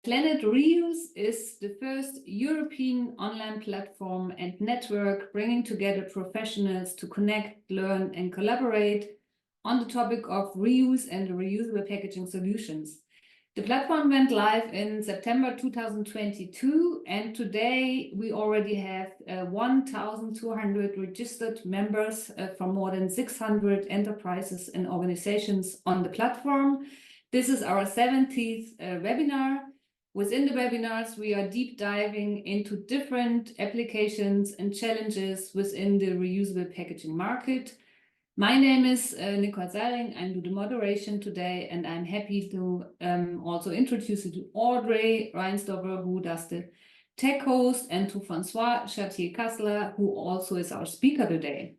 Planet Reuse is the first European online platform and network bringing together professionals to connect, learn, and collaborate on the topic of reuse and reusable packaging solutions. The platform went live in September 2022, and today we already have 1,200 registered members from more than 600 enterprises and organizations on the platform. This is our 70th webinar. Within the webinars, we are deep diving into different applications and challenges within the reusable packaging market. My name is Nicole Seiling. I do the moderation today, and I'm happy to also introduce you to Audrey Reinsdorfer, who does the tech host, and to Francois Chartier-Kassler, who also is our speaker today.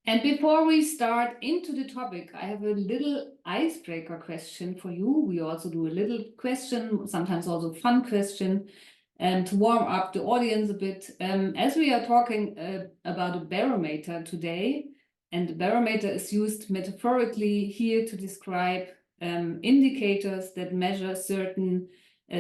And before we start into the topic, I have a little icebreaker question for you. We also do a little question, sometimes also fun question, to warm up the audience a bit. As we are talking about a barometer today, and the barometer is used metaphorically here to describe indicators that measure certain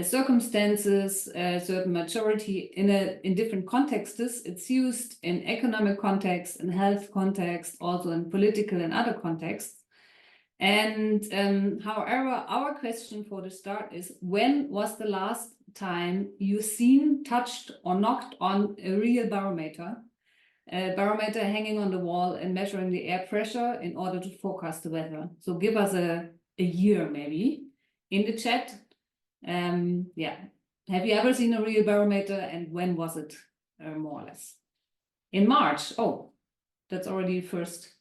circumstances, certain maturity in different contexts. It's used in economic context, in health context, also in political and other contexts. And however, our question for the start is, when was the last time you seen, touched, or knocked on a real barometer? A barometer hanging on the wall and measuring the air pressure in order to forecast the weather. So give us a year maybe in the chat. Yeah, have you ever seen a real barometer, and when was it, more or less? In March. Oh, that's already the first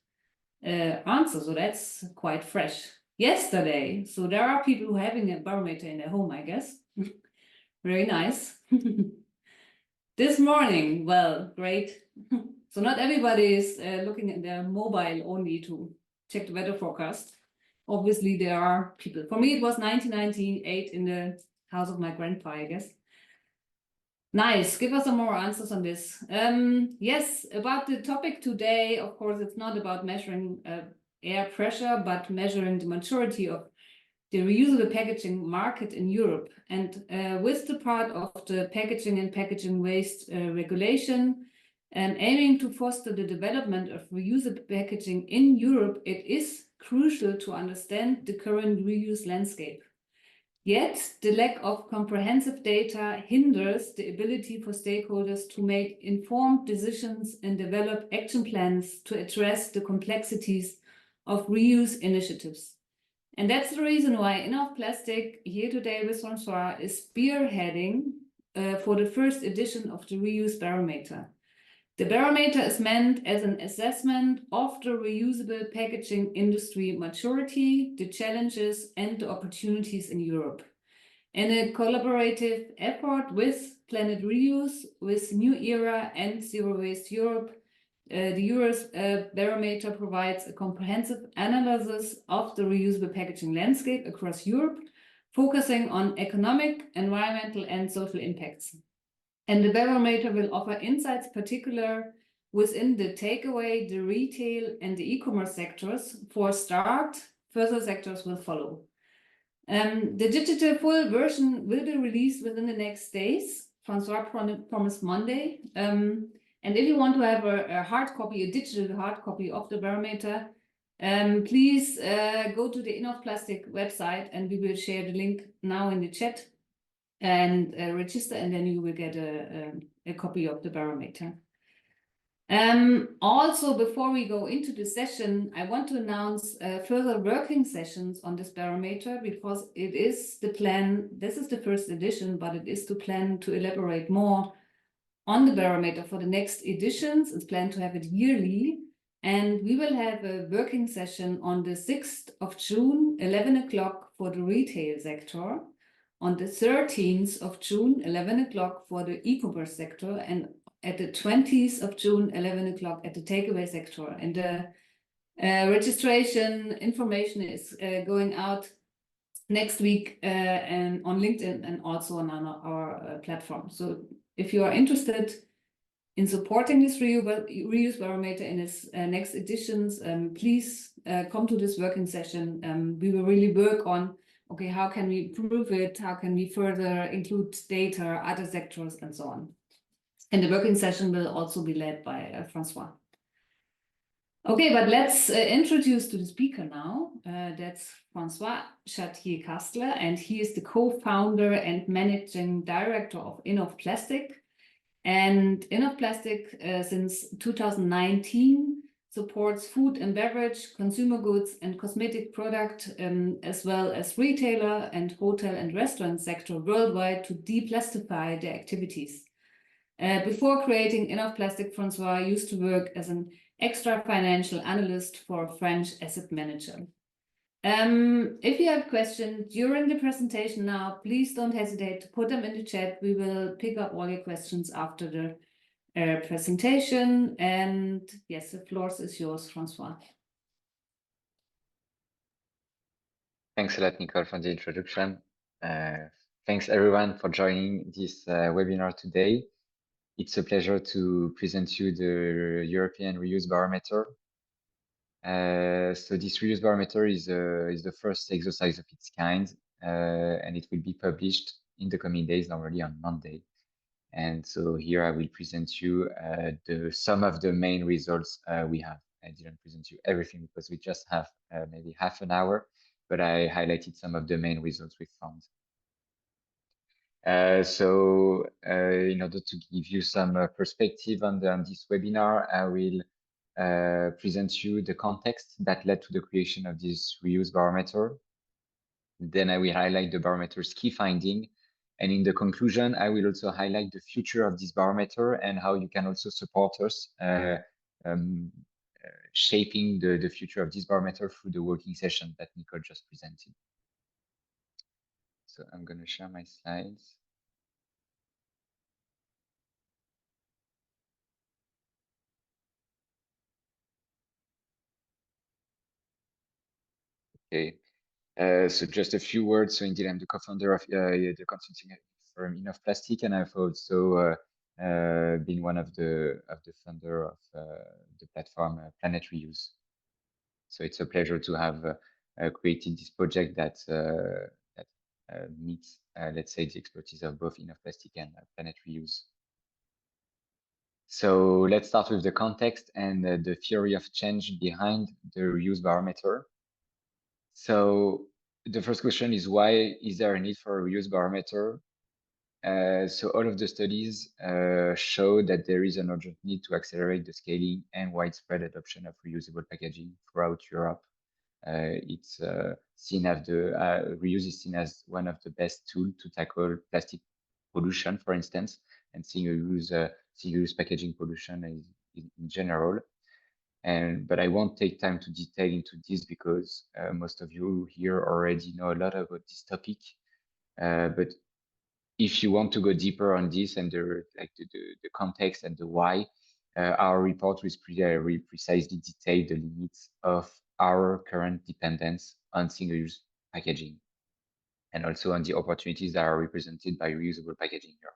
answer, so that's quite fresh. Yesterday. So there are people who are having a barometer in their home, I guess. Very nice. This morning, well, great. So not everybody is looking at their mobile only to check the weather forecast. Obviously, there are people. For me, it was 1998 in the house of my grandpa, I guess. Nice. Give us some more answers on this. Yes, about the topic today, of course, it's not about measuring air pressure, but measuring the maturity of the reusable packaging market in Europe. And with the part of the packaging and packaging waste regulation, aiming to foster the development of reusable packaging in Europe, it is crucial to understand the current reuse landscape. Yet, the lack of comprehensive data hinders the ability for stakeholders to make informed decisions and develop action plans to address the complexities of reuse initiatives. And that's the reason why InOff Plastic, here today with Francois, is spearheading for the first edition of the Reuse Barometer. The barometer is meant as an assessment of the reusable packaging industry maturity, the challenges and the opportunities in Europe. In a collaborative effort with Planet Reuse, with New Era and Zero Waste Europe, the Reuse Barometer provides a comprehensive analysis of the reusable packaging landscape across Europe, focusing on economic, environmental and social impacts. And the barometer will offer insights particular within the takeaway, the retail and the e-commerce sectors. For a start, further sectors will follow. The digital full version will be released within the next days. Francois promised Monday. And if you want to have a hard copy, a digital hard copy of the barometer, please go to the InOff Plastic website, and we will share the link now in the chat, and register, and then you will get a copy of the barometer. Also, before we go into the session, I want to announce further working sessions on this barometer, because it is the plan. This is the first edition, but it is to plan to elaborate more on the barometer for the next editions. It's planned to have it yearly, and we will have a working session on the 6th of June, 11 o'clock for the retail sector, on the 13th of June, 11 o'clock for the e-commerce sector, and at the 20th of June, 11 o'clock at the takeaway sector. And the registration information is going out next week and on LinkedIn and also on our platform. So if you are interested in supporting this Reuse Barometer in its next editions, please come to this working session. We will really work on okay, how can we improve it? How can we further include data, other sectors, and so on? And the working session will also be led by Francois. Okay, but let's introduce to the speaker now. That's Francois Chartier-Kastler, and he is the co-founder and managing director of InOff Plastic. And InOff Plastic, since 2019, supports food and beverage, consumer goods, and cosmetic product, as well as retailer and hotel and restaurant sector worldwide to deplastify their activities. Before creating InOff Plastic, Francois used to work as an extra financial analyst for a French asset manager. If you have questions during the presentation now, please don't hesitate to put them in the chat. We will pick up all your questions after the presentation. And yes, the floor is yours, Francois. Thanks a lot, Nicole, for the introduction. Thanks everyone for joining this webinar today. It's a pleasure to present you the European Reuse Barometer. So this Reuse Barometer is the first exercise of its kind, and it will be published in the coming days, normally on Monday. And so here I will present you some of the main results we have. I didn't present you everything because we just have maybe half an hour, but I highlighted some of the main results we found. So in order to give you some perspective on this webinar, I will present you the context that led to the creation of this reuse barometer. Then I will highlight the barometer's key finding. And in the conclusion, I will also highlight the future of this barometer and how you can also support us shaping the future of this barometer through the working session that Nicole just presented. So I'm going to share my slides. Okay. So just a few words. So indeed, I'm the co-founder of the consulting firm InOff Plastic, and I've also been one of the founder of the platform Planet Reuse. So it's a pleasure to have created this project that meets, let's say, the expertise of both InOff Plastic and Planet Reuse. So let's start with the context and the theory of change behind the reuse barometer. So the first question is, why is there a need for a reuse barometer? So all of the studies show that there is an urgent need to accelerate the scaling and widespread adoption of reusable packaging throughout Europe. It's seen as reuse is seen as one of the best tools to tackle plastic pollution, for instance, and single-use packaging pollution in general. But I won't take time to detail into this because most of you here already know a lot about this topic. But if you want to go deeper on this and the context and the why, our report will precisely detail the limits of our current dependence on single-use packaging, and also on the opportunities that are represented by reusable packaging here.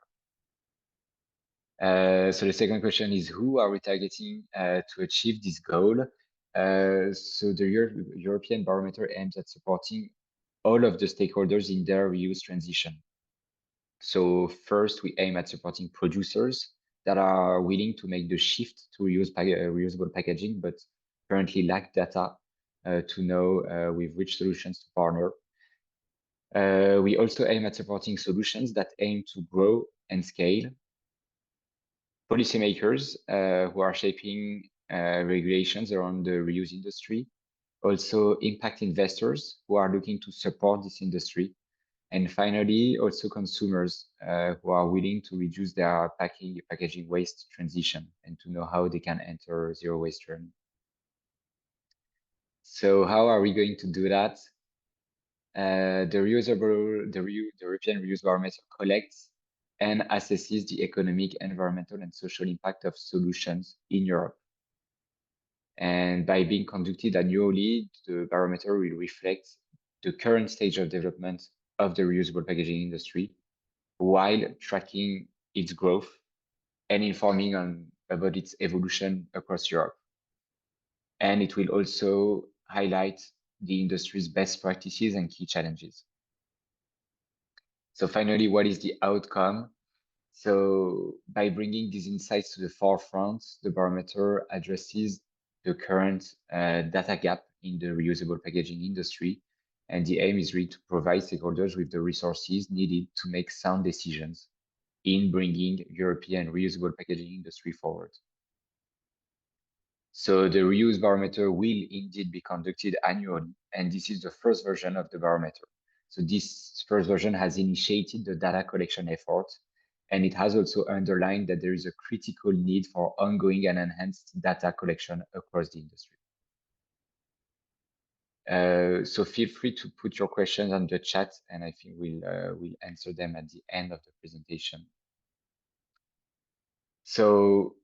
So the second question is, who are we targeting to achieve this goal? So the European Barometer aims at supporting all of the stakeholders in their reuse transition. So first, we aim at supporting producers that are willing to make the shift to reusable packaging, but currently lack data to know with which solutions to partner. We also aim at supporting solutions that aim to grow and scale. Policymakers who are shaping regulations around the reuse industry. Also impact investors who are looking to support this industry. And finally, also consumers who are willing to reduce their packaging waste transition and to know how they can enter zero waste journey. So how are we going to do that? The European Reuse Barometer collects and assesses the economic, environmental, and social impact of solutions in Europe. And by being conducted annually, the barometer will reflect the current stage of development of the reusable packaging industry while tracking its growth and informing about its evolution across Europe. And it will also highlight the industry's best practices and key challenges. So finally, what is the outcome? So by bringing these insights to the forefront, the barometer addresses the current data gap in the reusable packaging industry. And the aim is really to provide stakeholders with the resources needed to make sound decisions in bringing European reusable packaging industry forward. So the reuse barometer will indeed be conducted annually, and this is the first version of the barometer. So this first version has initiated the data collection effort, and it has also underlined that there is a critical need for ongoing and enhanced data collection across the industry. So feel free to put your questions on the chat, and I think we'll answer them at the end of the presentation. So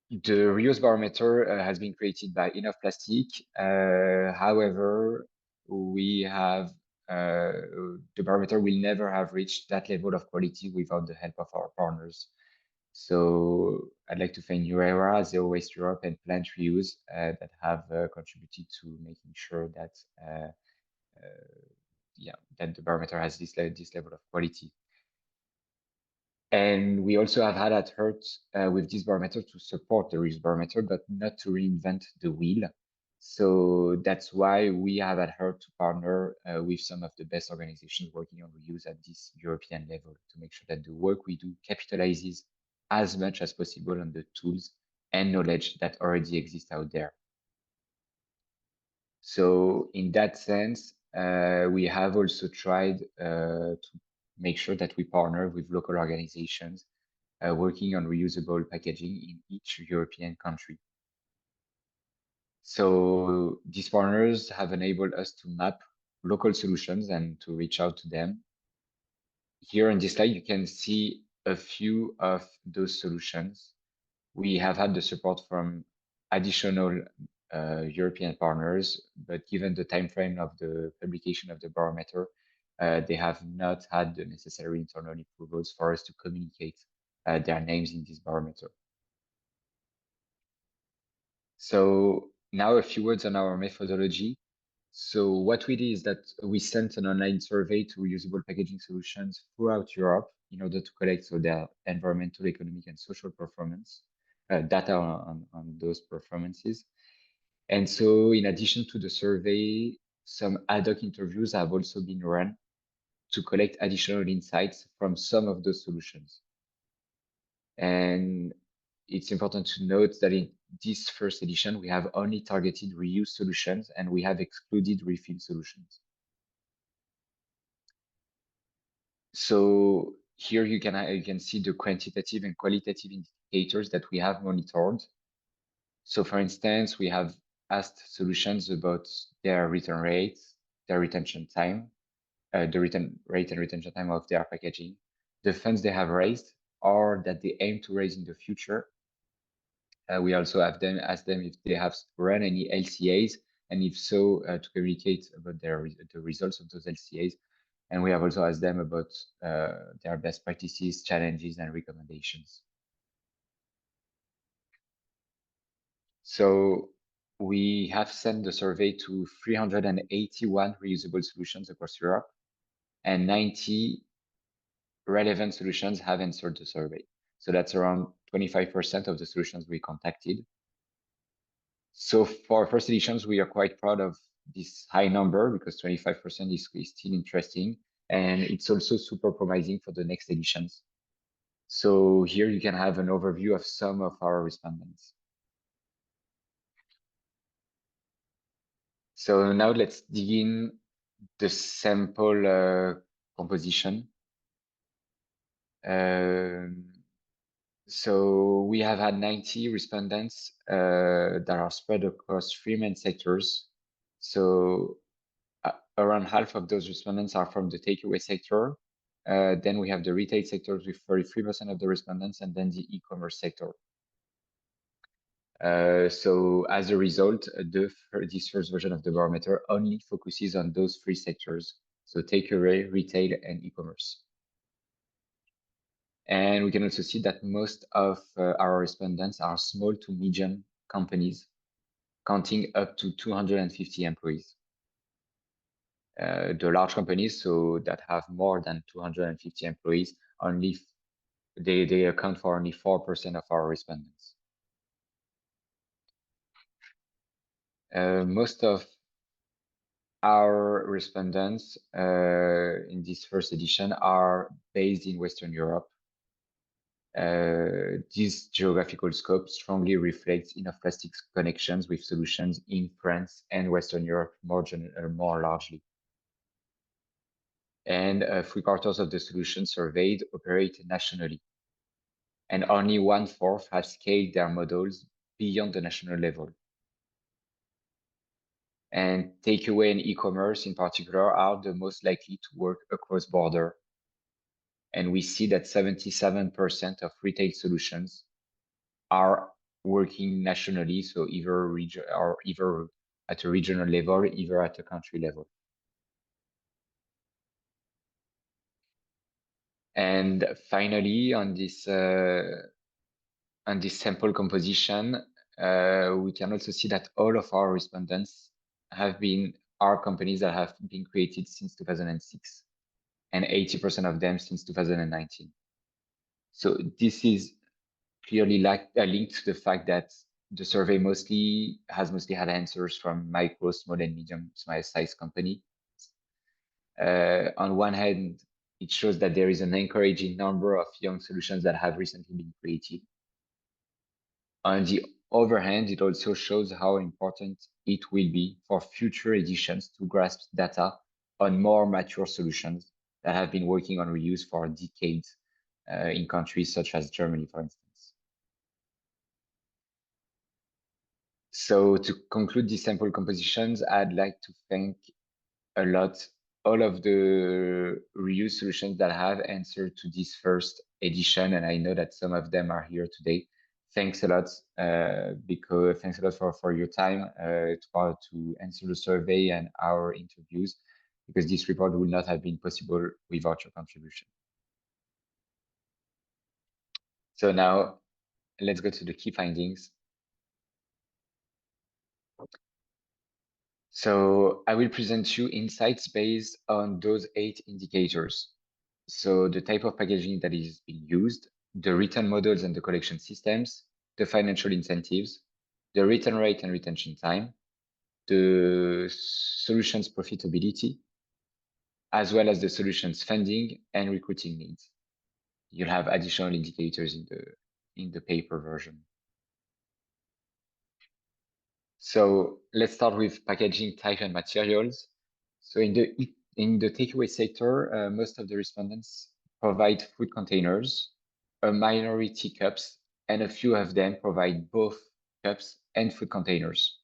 the reuse barometer has been created by InOff Plastic. However, we have the barometer will never have reached that level of quality without the help of our partners. So I'd like to thank New Era, Zero Waste Europe, and Plant Reuse that have contributed to making sure that that the barometer has this level of quality. And we also have had at heart with this barometer to support the reuse barometer, but not to reinvent the wheel. So that's why we have at heart to partner with some of the best organizations working on reuse at this European level to make sure that the work we do capitalizes as much as possible on the tools and knowledge that already exist out there. So in that sense, we have also tried to make sure that we partner with local organizations working on reusable packaging in each European country. So these partners have enabled us to map local solutions and to reach out to them. Here on this slide, you can see a few of those solutions. We have had the support from additional European partners, but given the time frame of the publication of the barometer, they have not had the necessary internal approvals for us to communicate their names in this barometer. So now a few words on our methodology. So what we did is that we sent an online survey to reusable packaging solutions throughout Europe in order to collect their environmental, economic, and social performance data on those performances. And so in addition to the survey, some ad hoc interviews have also been run to collect additional insights from some of those solutions. And it's important to note that in this first edition, we have only targeted reuse solutions and we have excluded refill solutions. So here you can see the quantitative and qualitative indicators that we have monitored. So for instance, we have asked solutions about their return rates, their retention time, the return rate and retention time of their packaging, the funds they have raised or that they aim to raise in the future. We also have asked them if they have run any LCAs, and if so, to communicate about the results of those LCAs. And we have also asked them about their best practices, challenges, and recommendations. So we have sent the survey to 381 reusable solutions across Europe, and 90 relevant solutions have answered the survey. So that's around 25% of the solutions we contacted. So for first editions, we are quite proud of this high number because 25% is still interesting. And it's also super promising for the next editions. So here you can have an overview of some of our respondents. So now let's dig in the sample composition. So we have had 90 respondents that are spread across 3 main sectors. So around half of those respondents are from the takeaway sector. Then we have the retail sectors with 33% of the respondents, and then the e-commerce sector. So as a result, this first version of the barometer only focuses on those 3 sectors. So takeaway, retail, and e-commerce. And we can also see that most of our respondents are small to medium companies, counting up to 250 employees. The large companies, so that have more than 250 employees, they account for only 4% of our respondents. Most of our respondents in this first edition are based in Western Europe. This geographical scope strongly reflects InOff Plastic's connections with solutions in France and Western Europe more largely. And 3/4 of the solutions surveyed operate nationally. And only 1/4 have scaled their models beyond the national level. And takeaway and e-commerce in particular are the most likely to work across border. And we see that 77% of retail solutions are working nationally, so either at a regional level, either at a country level. And finally, on this sample composition, we can also see that all of our respondents are companies that have been created since 2006, and 80% of them since 2019. So this is clearly linked to the fact that the survey has mostly had answers from micro, small, and medium-sized companies. On one hand, it shows that there is an encouraging number of young solutions that have recently been created. On the other hand, it also shows how important it will be for future editions to grasp data on more mature solutions that have been working on reuse for decades in countries such as Germany, for instance. So to conclude these sample compositions, I'd like to thank a lot all of the reuse solutions that have answered to this first edition, and I know that some of them are here today. Thanks a lot, thanks a lot for your time to answer the survey and our interviews, because this report would not have been possible without your contribution. So now let's go to the key findings. So I will present you insights based on those 8 indicators. So the type of packaging that is being used, the return models and the collection systems, the financial incentives, the return rate and retention time, the solution's profitability, as well as the solution's funding and recruiting needs. You'll have additional indicators in the paper version. So let's start with packaging type and materials. So in the takeaway sector, most of the respondents provide food containers, a minority cups, and a few of them provide both cups and food containers.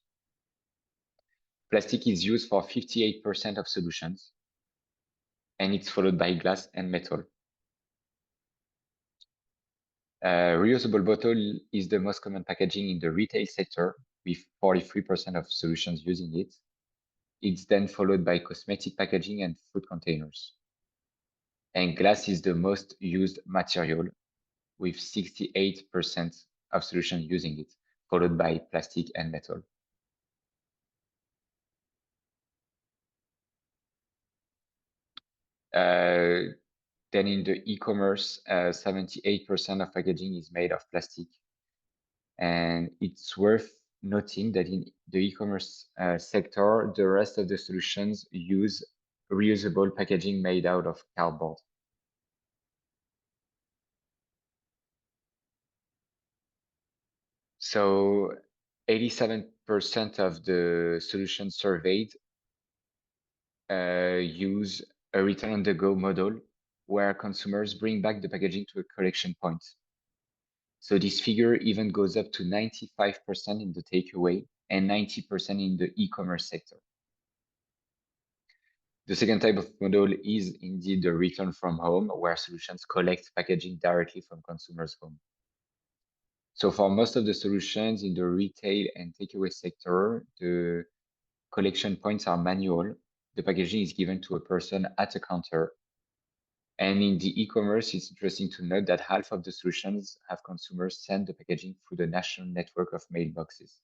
Plastic is used for 58% of solutions, and it's followed by glass and metal. Reusable bottle is the most common packaging in the retail sector, with 43% of solutions using it. It's then followed by cosmetic packaging and food containers. And glass is the most used material, with 68% of solutions using it, followed by plastic and metal. Then in the e-commerce, 78% of packaging is made of plastic. And it's worth noting that in the e-commerce sector, the rest of the solutions use reusable packaging made out of cardboard. So 87% of the solutions surveyed use a return on the go model where consumers bring back the packaging to a collection point. So this figure even goes up to 95% in the takeaway and 90% in the e-commerce sector. The second type of model is indeed the return from home, where solutions collect packaging directly from consumers' home. So for most of the solutions in the retail and takeaway sector, the collection points are manual. The packaging is given to a person at a counter. And in the e-commerce, it's interesting to note that half of the solutions have consumers send the packaging through the national network of mailboxes.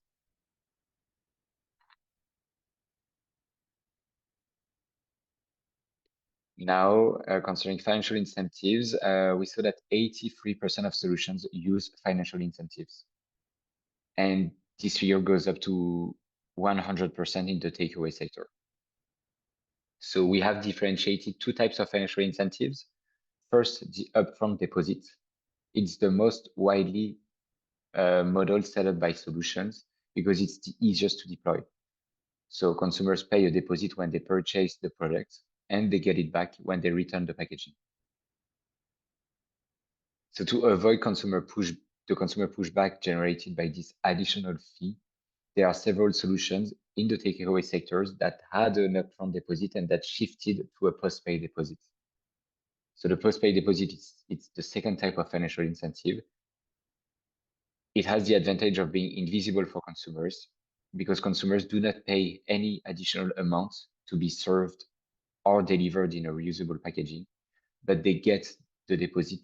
Now, concerning financial incentives, we saw that 83% of solutions use financial incentives. And this figure goes up to 100% in the takeaway sector. So we have differentiated two types of financial incentives. First, the upfront deposit. It's the most widely model set up by solutions because it's the easiest to deploy. So consumers pay a deposit when they purchase the product and they get it back when they return the packaging. So to avoid the consumer pushback generated by this additional fee, there are several solutions in the takeaway sectors that had an upfront deposit and that shifted to a post-pay deposit. So the post-pay deposit it's the second type of financial incentive. It has the advantage of being invisible for consumers because consumers do not pay any additional amount to be served or delivered in a reusable packaging, but they get the deposit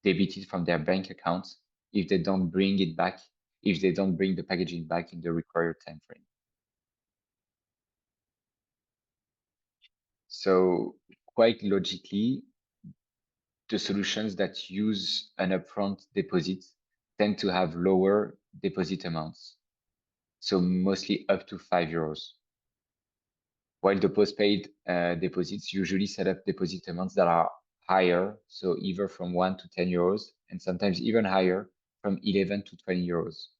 debited from their bank account if they don't bring it back, if they don't bring the packaging back in the required time frame. So quite logically, the solutions that use an upfront deposit tend to have lower deposit amounts. So mostly up to €5. While the postpaid deposits usually set up deposit amounts that are higher, so either from 1 to €10, and sometimes even higher from 11 to €20.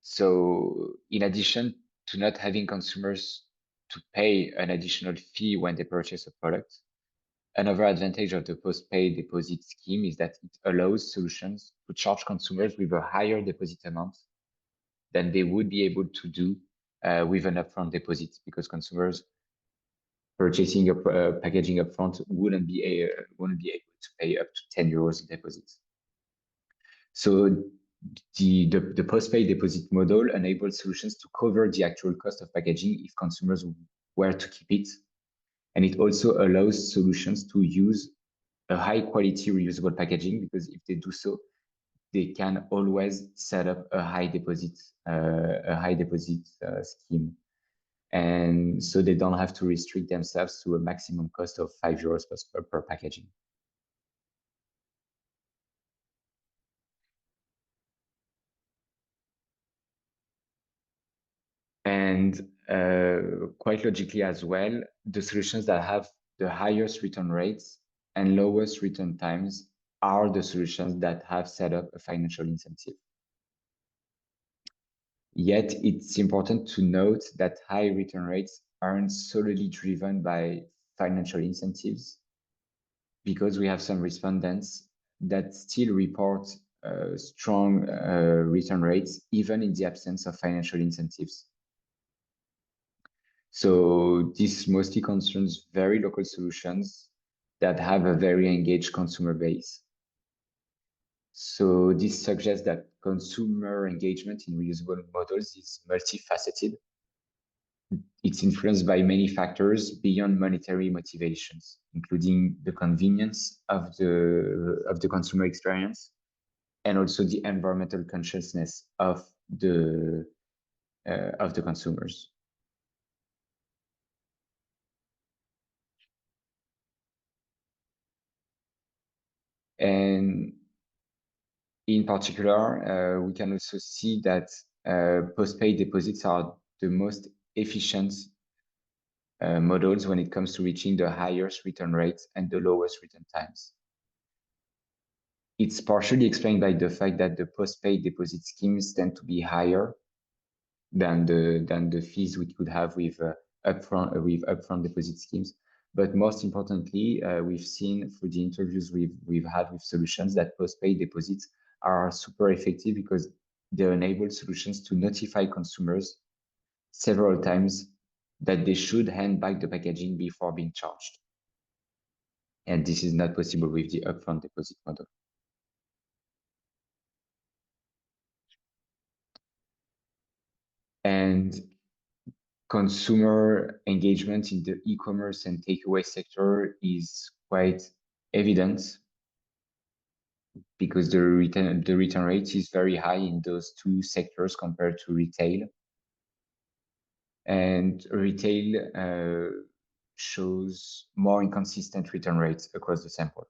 So in addition to not having consumers to pay an additional fee when they purchase a product, another advantage of the postpaid deposit scheme is that it allows solutions to charge consumers with a higher deposit amount than they would be able to do with an upfront deposit, because consumers purchasing a packaging upfront wouldn't be able to pay up to €10 in deposits. So the postpaid deposit model enables solutions to cover the actual cost of packaging if consumers were to keep it. And it also allows solutions to use a high quality reusable packaging, because if they do so, they can always set up a high deposit scheme. And so they don't have to restrict themselves to a maximum cost of €5 per packaging. And quite logically as well, the solutions that have the highest return rates and lowest return times are the solutions that have set up a financial incentive. Yet it's important to note that high return rates aren't solely driven by financial incentives, because we have some respondents that still report strong return rates even in the absence of financial incentives. So this mostly concerns very local solutions that have a very engaged consumer base. So this suggests that consumer engagement in reusable models is multifaceted. It's influenced by many factors beyond monetary motivations, including the convenience of the consumer experience and also the environmental consciousness of the consumers. And in particular, we can also see that postpaid deposits are the most efficient models when it comes to reaching the highest return rates and the lowest return times. It's partially explained by the fact that the postpaid deposit schemes tend to be higher than the fees we could have with upfront deposit schemes. But most importantly, we've seen through the interviews we've had with solutions that postpaid deposits are super effective because they enable solutions to notify consumers several times that they should hand back the packaging before being charged. And this is not possible with the upfront deposit model. And consumer engagement in the e-commerce and takeaway sector is quite evident, because the return rate is very high in those two sectors compared to retail. And retail shows more inconsistent return rates across the sample.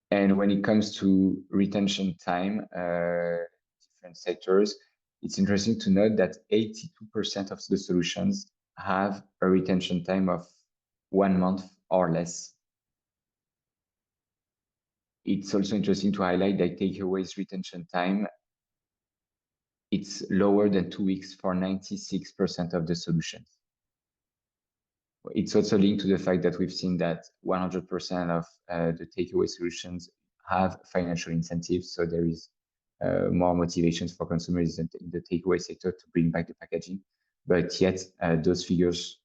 And when it comes to retention time, different sectors, it's interesting to note that 82% of the solutions have a retention time of 1 month or less. It's also interesting to highlight that takeaways retention time, it's lower than 2 weeks for 96% of the solutions. It's also linked to the fact that we've seen that 100% of the takeaway solutions have financial incentives. So there is more motivations for consumers in the takeaway sector to bring back the packaging. But yet those figures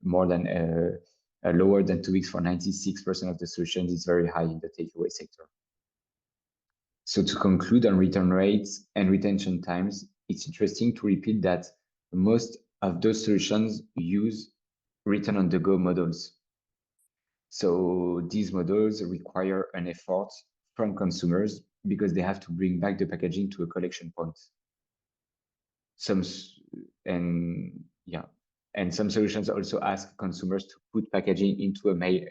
more than lower than 2 weeks for 96% of the solutions is very high in the takeaway sector. So to conclude on return rates and retention times, it's interesting to repeat that most of those solutions use return on the go models. So these models require an effort from consumers because they have to bring back the packaging to a collection point. Some solutions also ask consumers to put packaging into a mail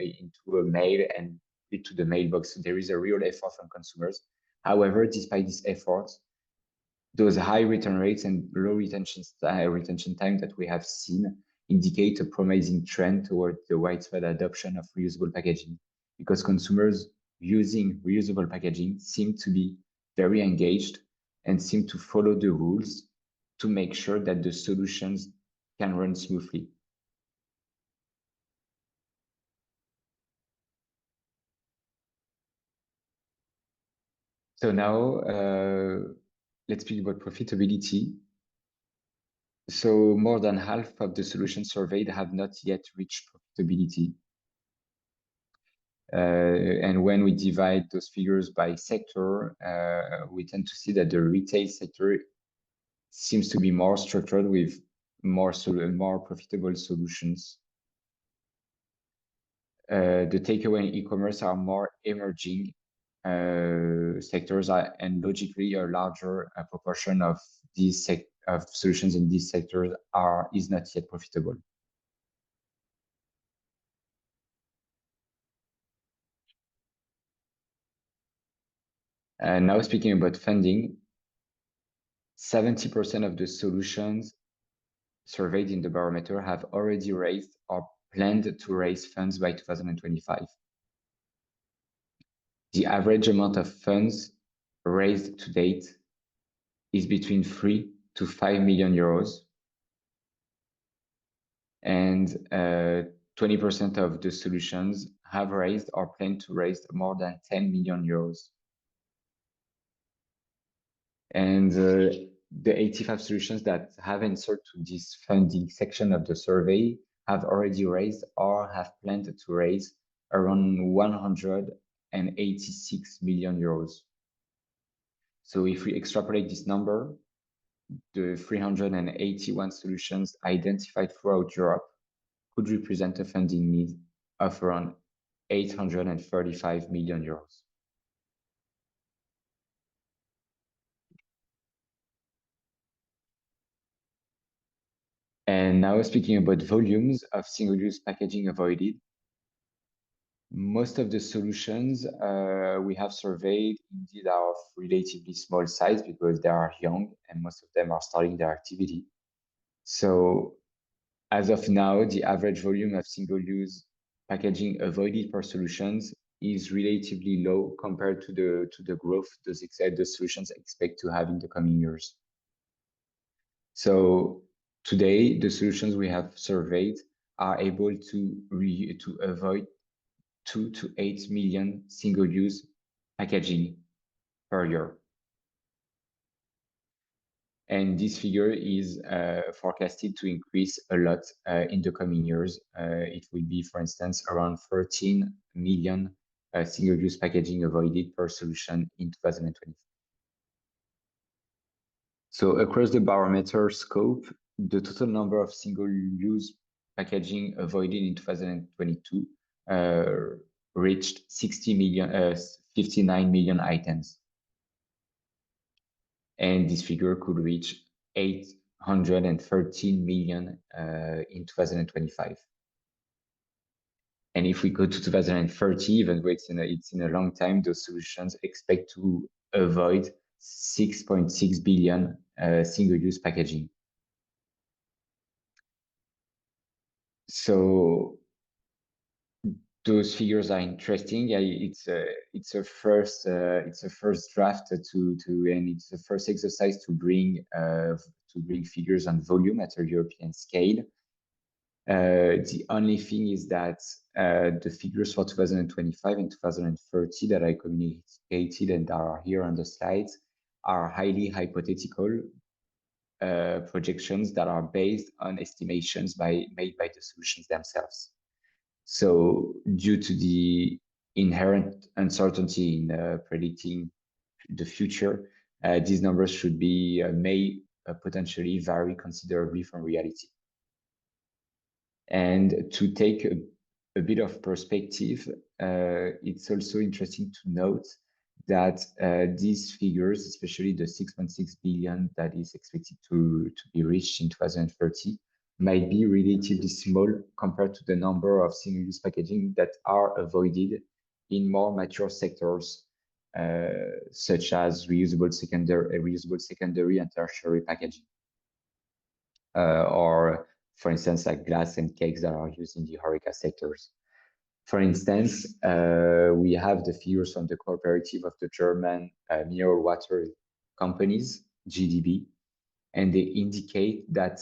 and into the mailbox. So there is a real effort from consumers. However, despite this effort, those high return rates and low retention time that we have seen indicate a promising trend toward the widespread adoption of reusable packaging, because consumers using reusable packaging seem to be very engaged and seem to follow the rules to make sure that the solutions can run smoothly. So now let's speak about profitability. So more than half of the solutions surveyed have not yet reached profitability. And when we divide those figures by sector, we tend to see that the retail sector seems to be more structured with more profitable solutions. The takeaway and e-commerce are more emerging sectors, and logically a larger proportion of these solutions in these sectors is not yet profitable. And now speaking about funding, 70% of the solutions surveyed in the barometer have already raised or planned to raise funds by 2025. The average amount of funds raised to date is between 3 to 5 million euros. And 20% of the solutions have raised or plan to raise more than 10 million euros. And the 85 solutions that have answered to this funding section of the survey have already raised or have planned to raise around 186 million euros. So if we extrapolate this number, the 381 solutions identified throughout Europe could represent a funding need of around 835 million euros. And now speaking about volumes of single-use packaging avoided, most of the solutions we have surveyed indeed are of relatively small size because they are young and most of them are starting their activity. So as of now, the average volume of single-use packaging avoided per solutions is relatively low compared to the growth the solutions expect to have in the coming years. So today, the solutions we have surveyed are able to avoid 2 to 8 million single-use packaging per year. And this figure is forecasted to increase a lot in the coming years. It will be, for instance, around 13 million single-use packaging avoided per solution in 2020. So across the barometer scope, the total number of single-use packaging avoided in 2022 reached 59 million items. And this figure could reach 813 million in 2025. And if we go to 2030, even though it's in a long time, those solutions expect to avoid 6.6 billion single-use packaging. So those figures are interesting. It's a first draft and it's the first exercise to bring figures on volume at a European scale. The only thing is that the figures for 2025 and 2030 that I communicated and are here on the slides are highly hypothetical projections that are based on estimations made by the solutions themselves. So due to the inherent uncertainty in predicting the future, these numbers should be may potentially vary considerably from reality. And to take a bit of perspective, it's also interesting to note that these figures, especially the 6.6 billion that is expected to be reached in 2030, might be relatively small compared to the number of single-use packaging that are avoided in more mature sectors, such as reusable secondary and tertiary packaging, or for instance, like glass and cakes that are used in the HoReCa sectors. For instance, we have the figures from the cooperative of the German mineral water companies, GDB, and they indicate that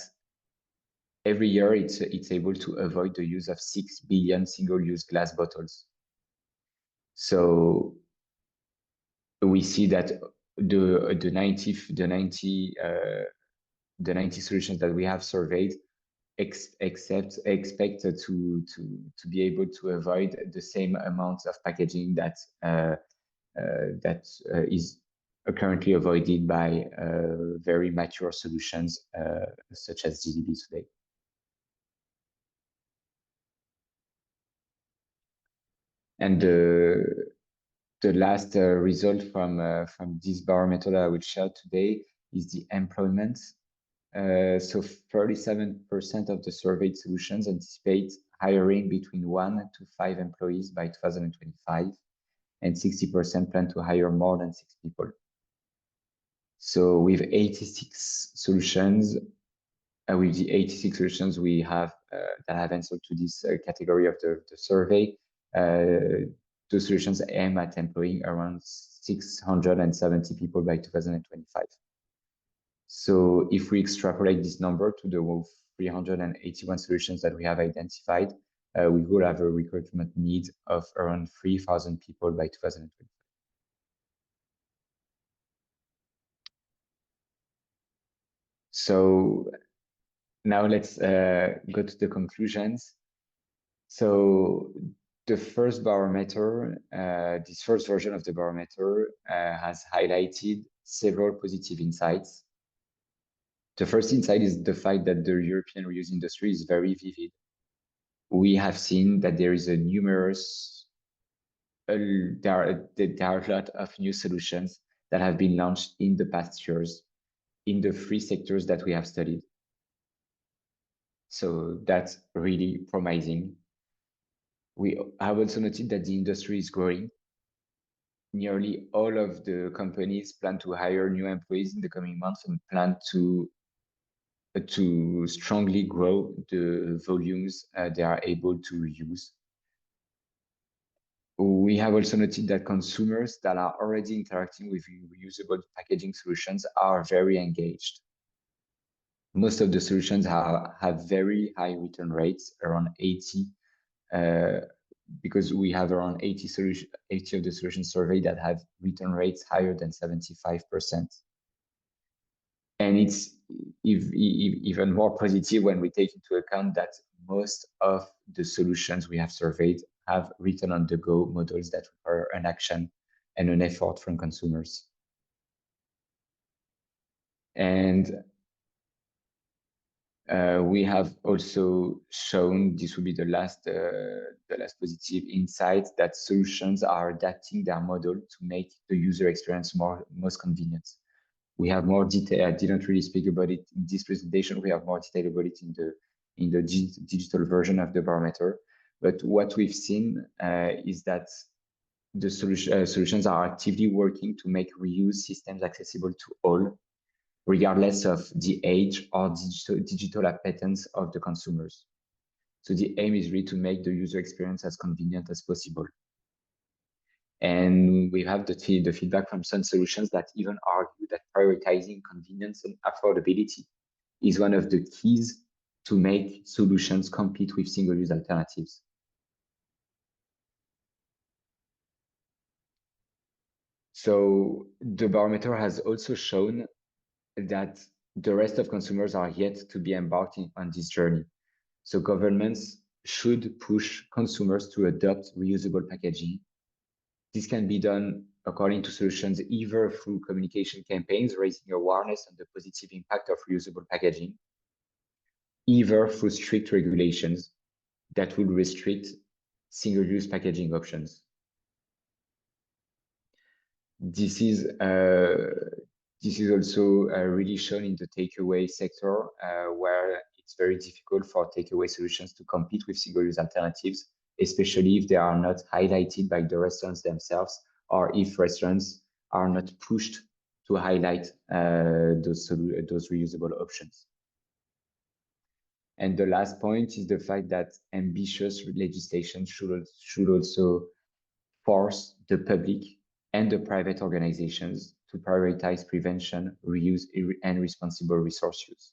every year it's able to avoid the use of 6 billion single-use glass bottles. So we see that the 90 solutions that we have surveyed expect to be able to avoid the same amount of packaging that is currently avoided by very mature solutions such as GDB today. And the last result from this barometer that I will share today is the employment. So 37% of the surveyed solutions anticipate hiring between 1 to 5 employees by 2025, and 60% plan to hire more than 6 people. So with 86 solutions, we have that have answered to this category of the survey, the solutions aim at employing around 670 people by 2025. So if we extrapolate this number to the 381 solutions that we have identified, we will have a recruitment need of around 3,000 people by 2025. So now let's go to the conclusions. So the first barometer, this first version of the barometer has highlighted several positive insights. The first insight is the fact that the European reuse industry is very vivid. We have seen that there is a there are a lot of new solutions that have been launched in the past years in the 3 sectors that we have studied. So that's really promising. We have also noted that the industry is growing. Nearly all of the companies plan to hire new employees in the coming months and plan to strongly grow the volumes they are able to use. We have also noted that consumers that are already interacting with reusable packaging solutions are very engaged. Most of the solutions have very high return rates, around 80, because we have around 80 of the solutions surveyed that have return rates higher than 75%. And it's even more positive when we take into account that most of the solutions we have surveyed have return on the go models that require an action and an effort from consumers. And we have also shown, this will be the last positive insight, that solutions are adapting their model to make the user experience most convenient. We have more detail. I didn't really speak about it in this presentation. We have more detail about it in the digital version of the barometer. But what we've seen is that the solutions are actively working to make reuse systems accessible to all, regardless of the age or digital appetence of the consumers. So the aim is really to make the user experience as convenient as possible. And we have the feedback from some solutions that even argue that prioritizing convenience and affordability is one of the keys to make solutions compete with single-use alternatives. So the barometer has also shown that the rest of consumers are yet to be embarked on this journey. So governments should push consumers to adopt reusable packaging. This can be done according to solutions either through communication campaigns raising awareness on the positive impact of reusable packaging, either through strict regulations that will restrict single-use packaging options. This is also really shown in the takeaway sector, where it's very difficult for takeaway solutions to compete with single-use alternatives, especially if they are not highlighted by the restaurants themselves, or if restaurants are not pushed to highlight those reusable options. And the last point is the fact that ambitious legislation should also force the public and the private organizations to prioritize prevention, reuse, and responsible resource use.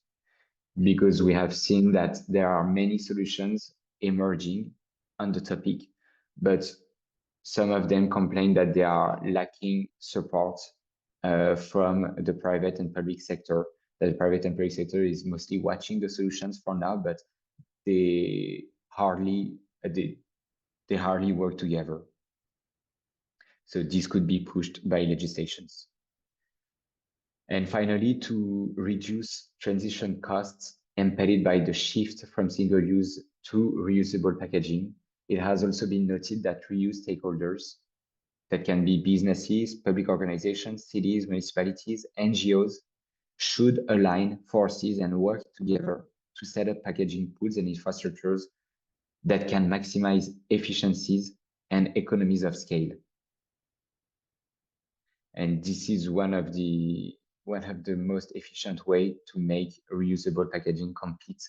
Because we have seen that there are many solutions emerging on the topic, but some of them complain that they are lacking support from the private and public sector. That the private and public sector is mostly watching the solutions for now, but they hardly work together. So this could be pushed by legislations. And finally, to reduce transition costs impeded by the shift from single-use to reusable packaging, it has also been noted that reuse stakeholders, that can be businesses, public organizations, cities, municipalities, NGOs, should align forces and work together to set up packaging pools and infrastructures that can maximize efficiencies and economies of scale. And this is one of the most efficient way to make reusable packaging compete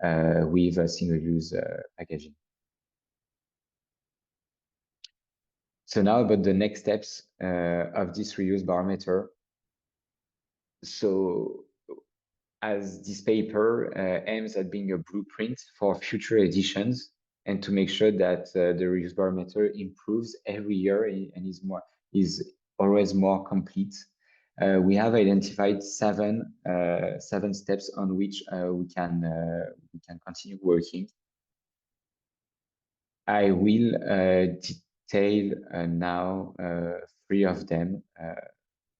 with single-use packaging. So now about the next steps of this reuse barometer. So as this paper aims at being a blueprint for future editions and to make sure that the reuse barometer improves every year and is always more complete. We have identified seven steps on which we can continue working. I will detail now 3 of them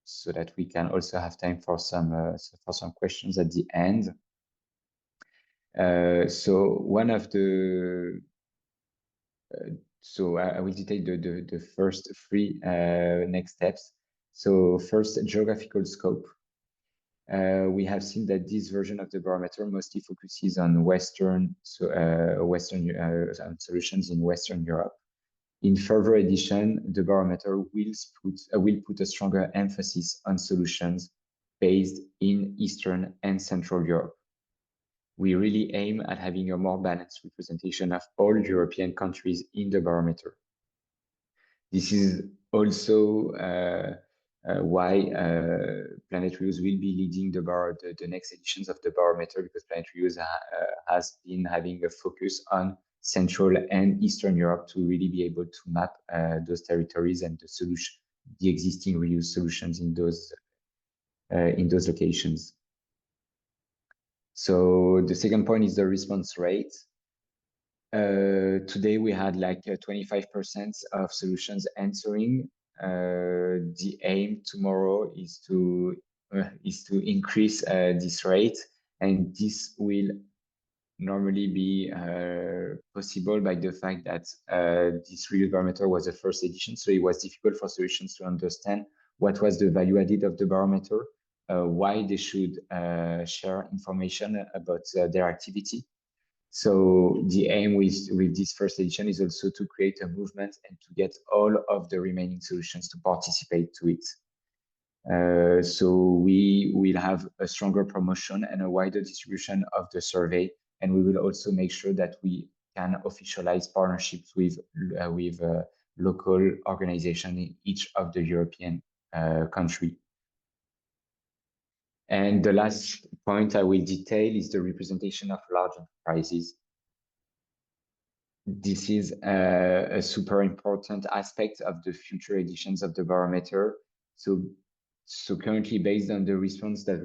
so that we can also have time for some questions at the end. So one of the so I will detail the first 3 next steps. So first, geographical scope. We have seen that this version of the barometer mostly focuses on solutions in Western Europe. In further edition, the barometer will put a stronger emphasis on solutions based in Eastern and Central Europe. We really aim at having a more balanced representation of all European countries in the barometer. This is also why Planet Reuse will be leading the next editions of the barometer, because Planet Reuse has been having a focus on Central and Eastern Europe to really be able to map those territories and the existing reuse solutions in those locations. So the second point is the response rate. Today we had like 25% of solutions answering. The aim tomorrow is to increase this rate, and this will normally be possible by the fact that this reuse barometer was the first edition, so it was difficult for solutions to understand what was the value added of the barometer. why they should share information about their activity. So the aim with this first edition is also to create a movement and to get all of the remaining solutions to participate to it. So we will have a stronger promotion and a wider distribution of the survey, and we will also make sure that we can officialize partnerships with local organizations in each of the European country. And the last point I will detail is the representation of large enterprises. This is a super important aspect of the future editions of the barometer. So currently, based on the responses that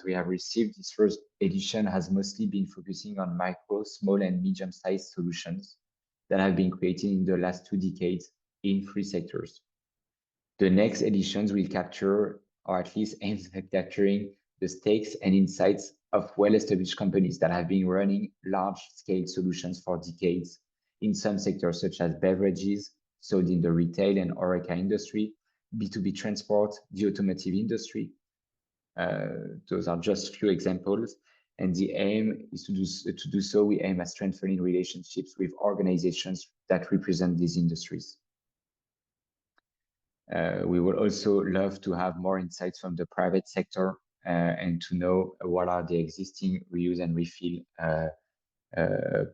we have received, this first edition has mostly been focusing on micro, small, and medium-sized solutions that have been created in the last 2 decades in 3 sectors. The next editions will capture, or at least aim at capturing, the stakes and insights of well-established companies that have been running large-scale solutions for decades in some sectors, such as beverages, sold in the retail and HoReCa industry, B2B transport, the automotive industry. Those are just few examples. And the aim is to do so. We aim at strengthening relationships with organizations that represent these industries. We would also love to have more insights from the private sector and to know what are the existing reuse and refill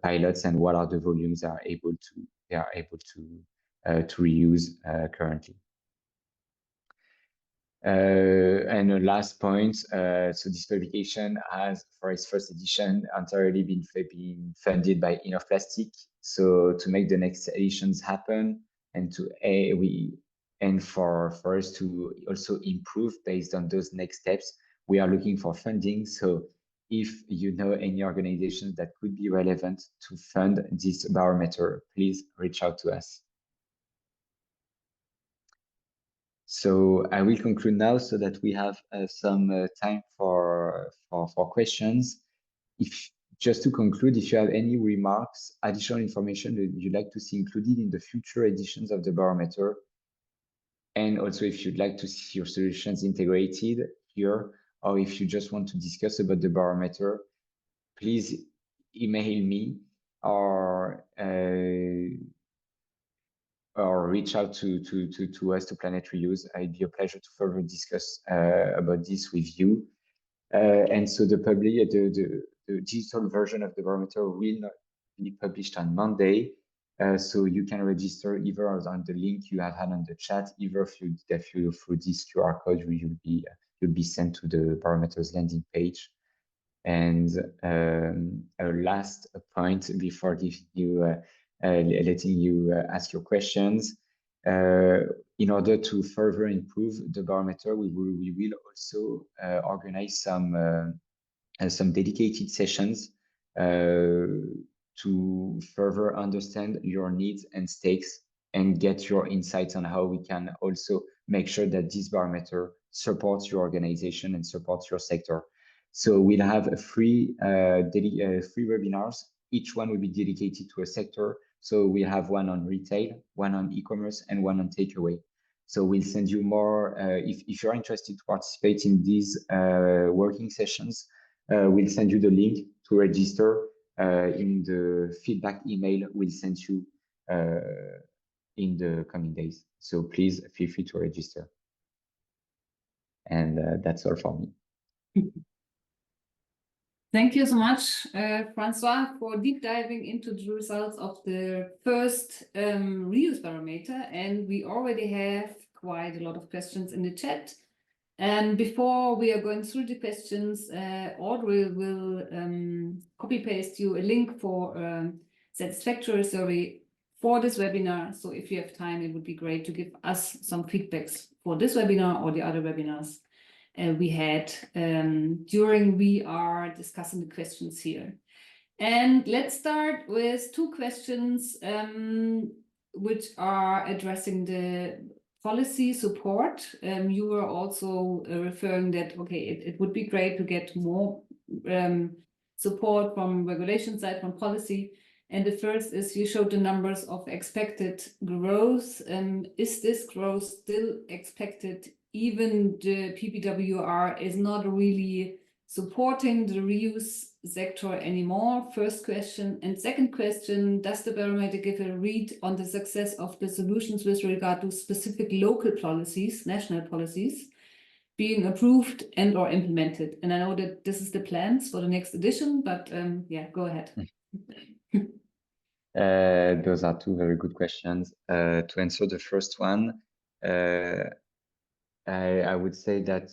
pilots and what are the volumes they are able to reuse currently. And the last point, so this publication has, for its first edition, entirely been funded by InOff Plastic. So to make the next editions happen and for us to also improve based on those next steps, we are looking for funding. So if you know any organizations that could be relevant to fund this barometer, please reach out to us. So I will conclude now so that we have some time for questions. Just to conclude, if you have any remarks, additional information that you'd like to see included in the future editions of the barometer, and also if you'd like to see your solutions integrated here, or if you just want to discuss about the barometer, please email me or reach out to us, to Planet Reuse. It'd be a pleasure to further discuss about this with you. And so the digital version of the barometer will not be published on Monday. So you can register either on the link you have had on the chat, either through this QR code, you'll be sent to the barometer's landing page. And a last point before giving you letting you ask your questions. In order to further improve the barometer, we will also organize some dedicated sessions to further understand your needs and stakes and get your insights on how we can also make sure that this barometer supports your organization and supports your sector. So we'll have free webinars. Each one will be dedicated to a sector. So we have one on retail, one on e-commerce, and one on takeaway. So we'll send you more. If you're interested to participate in these working sessions, we'll send you the link to register in the feedback email we'll send you in the coming days. So please feel free to register. And that's all for me. Thank you so much, Francois, for deep diving into the results of the first reuse barometer. And we already have quite a lot of questions in the chat. And before we are going through the questions, Audrey will copy paste you a link for satisfactory survey for this webinar. So if you have time, it would be great to give us some feedbacks for this webinar or the other webinars we had during we are discussing the questions here. And let's start with 2 questions which are addressing the policy support. You were also referring that, okay, it would be great to get more support from regulation side, from policy. And the first is you showed the numbers of expected growth. Is this growth still expected even the PPWR is not really supporting the reuse sector anymore? First question. And second question, does the barometer give a read on the success of the solutions with regard to specific local policies, national policies, being approved and or implemented? And I know that this is the plans for the next edition, but yeah, go ahead. Those are two very good questions. To answer the first one, I would say that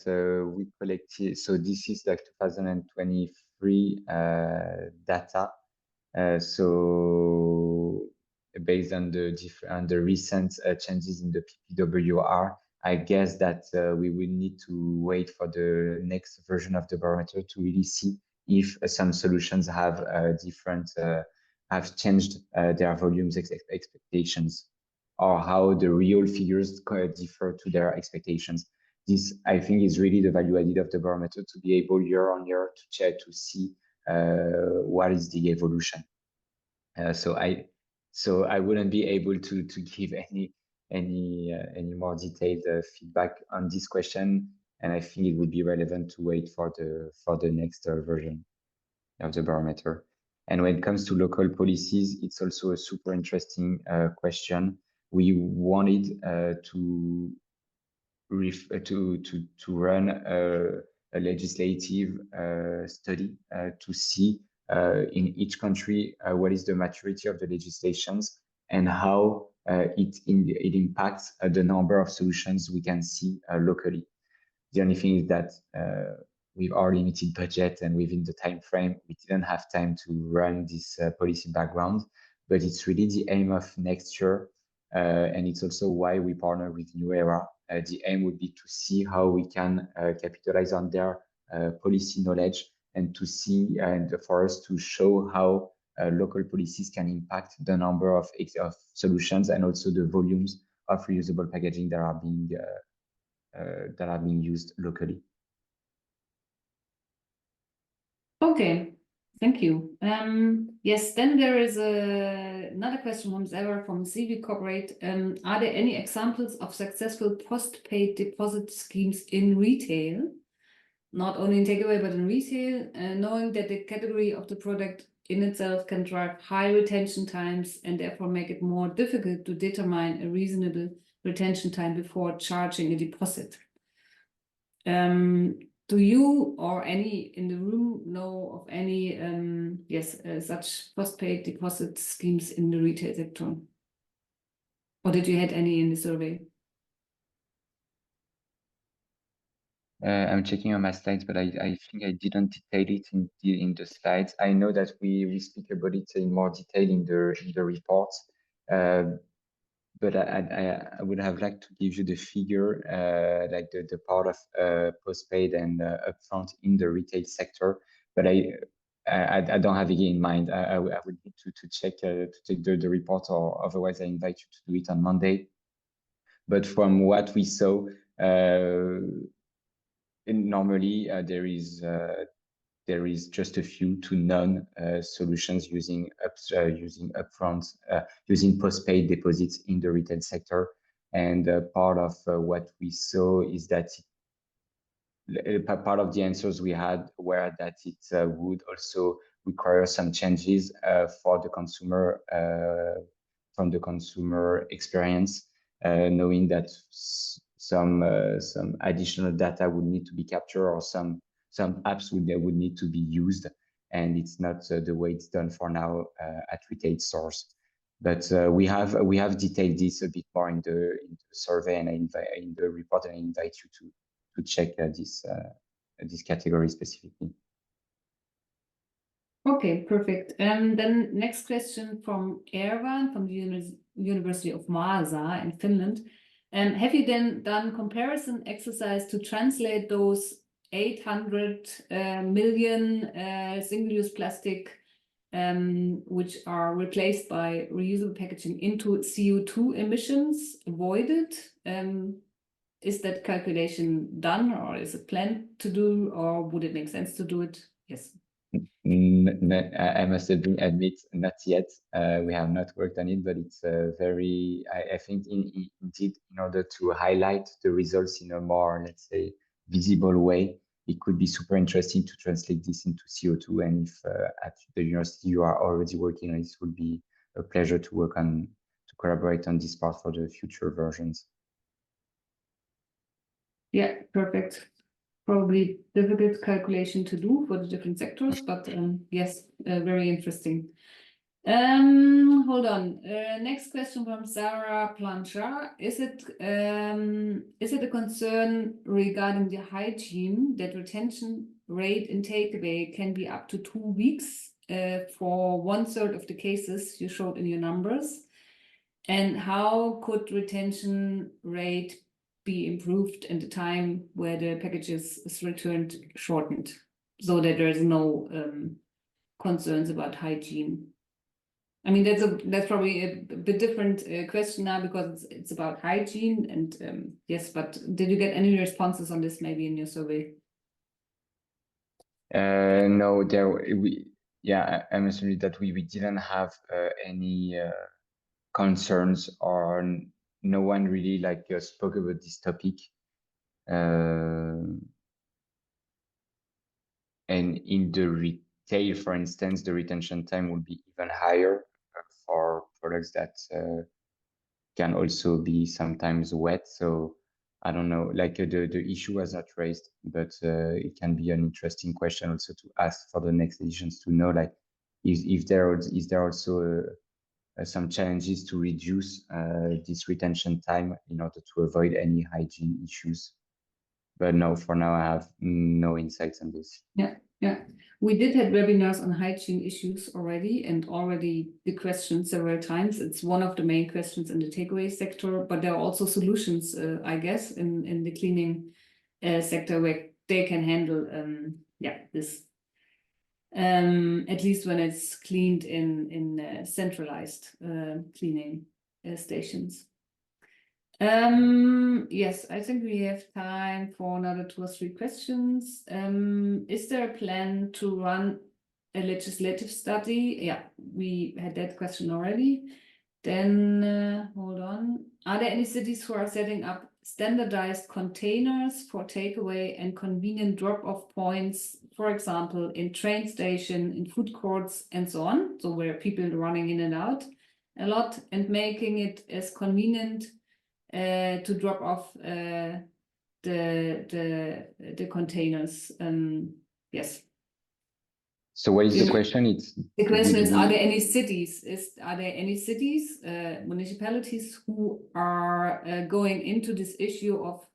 we collected, so this is like 2023 data. So based on the recent changes in the PPWR, I guess that we will need to wait for the next version of the barometer to really see if some solutions have have changed their volumes expectations, or how the real figures differ to their expectations. This, I think, is really the value added of the barometer, to be able year on year to check, to see what is the evolution. So I wouldn't be able to give any more detailed feedback on this question, and I think it would be relevant to wait for the next version of the barometer. And when it comes to local policies, it's also a super interesting question. We wanted to run a legislative study to see in each country what is the maturity of the legislations and how it impacts the number of solutions we can see locally. The only thing is that with our limited budget and within the time frame, we didn't have time to run this policy background, but it's really the aim of next year. And it's also why we partner with New Era. The aim would be to see how we can capitalize on their policy knowledge, and to see, and for us to show how local policies can impact the number of solutions and also the volumes of reusable packaging that are being used locally. Okay, thank you. Yes, then there is another question from Sarah from CV Corporate. Are there any examples of successful post-paid deposit schemes in retail, not only in takeaway but in retail, knowing that the category of the product in itself can drive high retention times and therefore make it more difficult to determine a reasonable retention time before charging a deposit? Do you or any in the room know of any such postpaid deposit schemes in the retail sector? Or did you had any in the survey? I'm checking on my slides, but I think I didn't detail it in the slides. I know that we speak about it in more detail in the report. But I would have liked to give you the figure, like the part of postpaid and upfront in the retail sector, but I don't have it in mind. I would need to check the report, or otherwise I invite you to do it on Monday. But from what we saw, normally there is just a few to none solutions using upfront, using postpaid deposits in the retail sector. And part of what we saw is that part of the answers we had were that it would also require some changes for the consumer, from the consumer experience, knowing that some additional data would need to be captured, or some apps would need to be used, and it's not the way it's done for now at retail stores. But we have detailed this a bit more in the survey and in the report, and I invite you to check this category specifically. Okay, perfect. Then next question from Ervan from the University of Vaasa in Finland. Have you then done comparison exercise to translate those 800 million single-use plastic which are replaced by reusable packaging into CO2 emissions avoided? Is that calculation done, or is it planned to do, or would it make sense to do it? Yes. I must admit, not yet. We have not worked on it, but it's I think indeed, in order to highlight the results in a more, let's say, visible way, it could be super interesting to translate this into CO2. And if at the university you are already working on it, it would be a pleasure to collaborate on this part for the future versions. Yeah, perfect. Probably difficult calculation to do for the different sectors, but yes, very interesting. Hold on. Next question from Sarah Planchard. Is it a concern regarding the hygiene that retention rate in takeaway can be up to 2 weeks for 1/3 of the cases you showed in your numbers? And how could retention rate be improved in the time where the packages is returned shortened, so that there's no concerns about hygiene? I mean, that's probably a bit different question now, because it's about hygiene, and yes, but did you get any responses on this maybe in your survey? No, I must admit that we didn't have any concerns, or no one really spoke about this topic. And in the retail, for instance, the retention time will be even higher for products that can also be sometimes wet. So I don't know, the issue was not raised, but it can be an interesting question also to ask for the next editions, to know is there also some challenges to reduce this retention time in order to avoid any hygiene issues. But no, for now I have no insights on this. Yeah, we did have webinars on hygiene issues already, and already the question several times. It's one of the main questions in the takeaway sector, but there are also solutions, I guess, in the cleaning sector, where they can handle this. At least when it's cleaned in centralized cleaning stations. Yes, I think we have time for another 2 or 3 questions. Is there a plan to run a legislative study? Yeah, we had that question already. Then hold on. Are there any cities who are setting up standardized containers for takeaway and convenient drop-off points, for example, in train station, in food courts, and so on? So where people are running in and out a lot, and making it as convenient to drop off the containers. Yes. So what is the question? The question is, are there any cities? Are there any cities, municipalities who are going into this issue of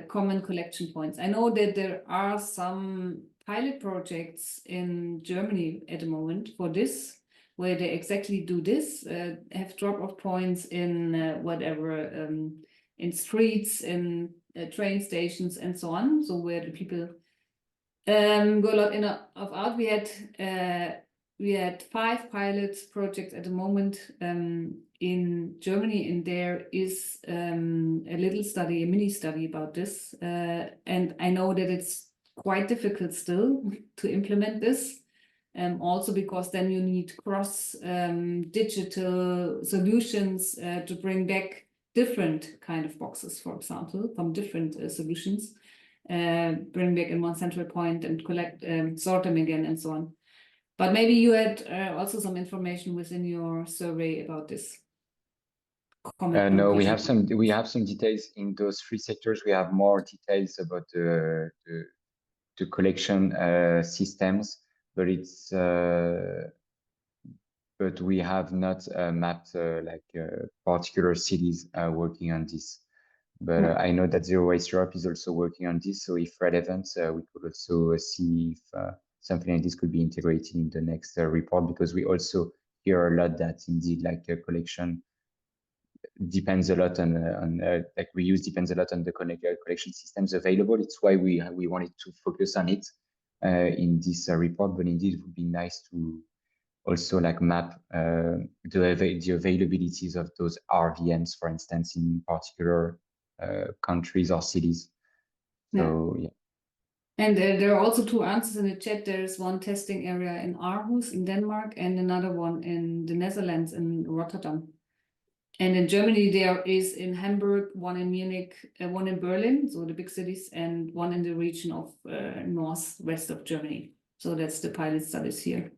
common collection points? I know that there are some pilot projects in Germany at the moment for this, where they exactly do this, have drop-off points in whatever, in streets, in train stations, and so on. So where the people go a lot in of out. We had 5 pilot projects at the moment in Germany, and there is a little study, a mini study about this. And I know that it's quite difficult still to implement this. Also because then you need cross digital solutions to bring back different kind of boxes, for example, from different solutions, bring back in one central point and collect, sort them again, and so on. But maybe you had also some information within your survey about this. No, we have some details in those 3 sectors. We have more details about the collection systems, but but we have not mapped particular cities working on this. But I know that Zero Waste Europe is also working on this. So if relevant, we could also see if something like this could be integrated in the next report, because we also hear a lot that indeed collection depends a lot on reuse depends a lot on the collection systems available. It's why we wanted to focus on it in this report. But indeed, it would be nice to also map the availabilities of those RVMs, for instance, in particular countries or cities. So yeah. And there are also two answers in the chat. There is one testing area in Aarhus in Denmark and another one in the Netherlands in Rotterdam. And in Germany, there is in Hamburg, one in Munich, one in Berlin, so the big cities, and one in the region of northwest of Germany. So that's the pilot studies here.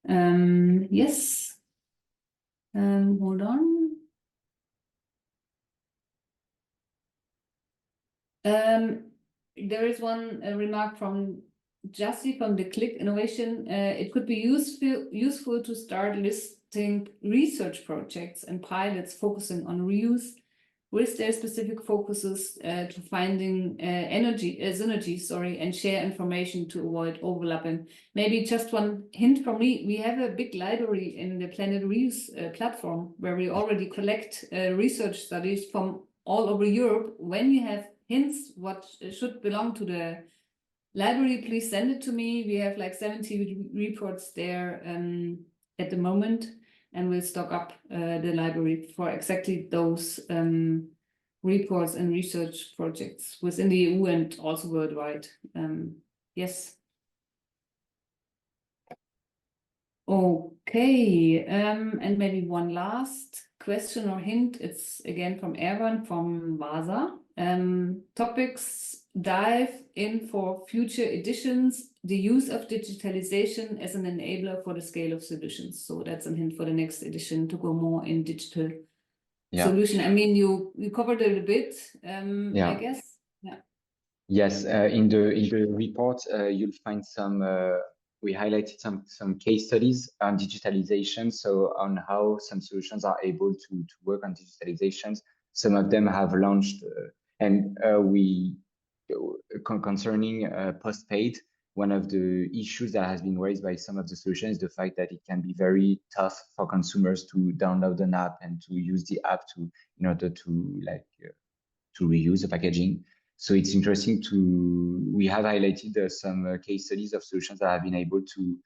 Yes. Hold on. There is one remark from Jassi from the Click Innovation. It could be useful to start listing research projects and pilots focusing on reuse with their specific focuses to finding synergies, and share information to avoid overlapping. Maybe just one hint from me, we have a big library in the Planet Reuse platform where we already collect research studies from all over Europe. When you have hints what should belong to the library, please send it to me. We have like 70 reports there at the moment, and we'll stock up the library for exactly those reports and research projects within the EU and also worldwide. Yes. Okay, and maybe one last question or hint. It's again from Erwan from Vasa. Topics dive in for future editions, the use of digitalization as an enabler for the scale of solutions. So that's a hint for the next edition to go more in digital solution. I mean, you covered it a bit, I guess. Yeah. Yes, in the report, you'll find some. We highlighted some case studies on digitalization, so on how some solutions are able to work on digitalizations. Some of them have launched, and we concerning postpaid. One of the issues that has been raised by some of the solutions is the fact that it can be very tough for consumers to download an app and to use the app in order to to reuse the packaging. So it's interesting we have highlighted some case studies of solutions that have been able to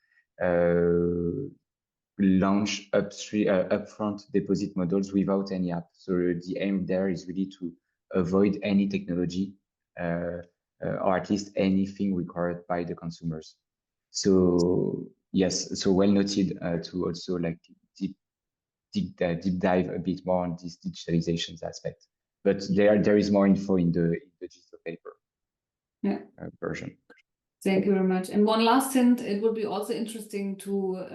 launch upfront deposit models without any app. So the aim there is really to avoid any technology or at least anything required by the consumers. So yes, so well noted to also like deep dive a bit more on this digitalization aspect. But there is more info in the digital paper version. Thank you very much. And one last hint, it would be also interesting to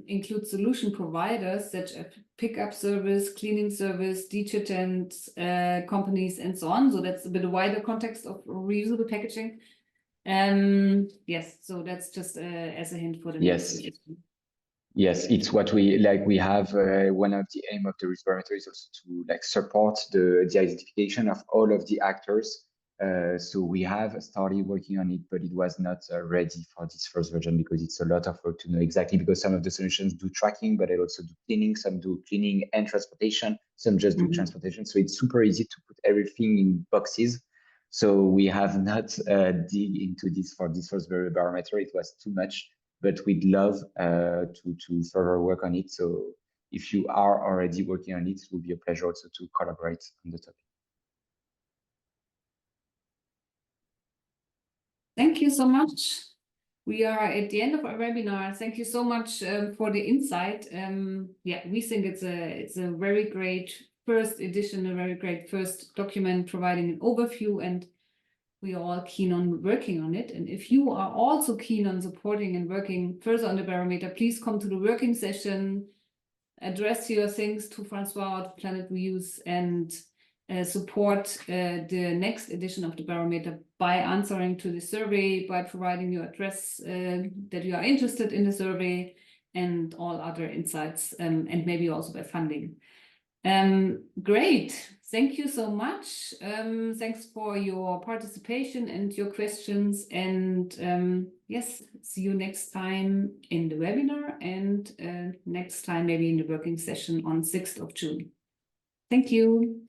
include solution providers such as pickup service, cleaning service, detergent companies, and so on. So that's a bit wider context of reusable packaging. Yes, so that's just as a hint for the next edition. Yes, it's what we like. We have one of the aim of the Reuse Barometer is also to like support the identification of all of the actors. So we have started working on it, but it was not ready for this first version because it's a lot of work to know exactly, because some of the solutions do tracking, but they also do cleaning. Some do cleaning and transportation. Some just do transportation. So it's super easy to put everything in boxes. So we have not dig into this for this first barometer. It was too much. But we'd love to further work on it. So if you are already working on it, it will be a pleasure also to collaborate on the topic. Thank you so much. We are at the end of our webinar. Thank you so much for the insight. Yeah, we think it's a very great first edition, a very great first document providing an overview, and we are all keen on working on it. And if you are also keen on supporting and working further on the barometer, please come to the working session, address your things to Francois at Planet Reuse, and support the next edition of the barometer by answering to the survey, by providing your address that you are interested in the survey, and all other insights, and maybe also by funding. Great. Thank you so much. Thanks for your participation and your questions. And yes, see you next time in the webinar, and next time maybe in the working session on 6th of June. Thank you.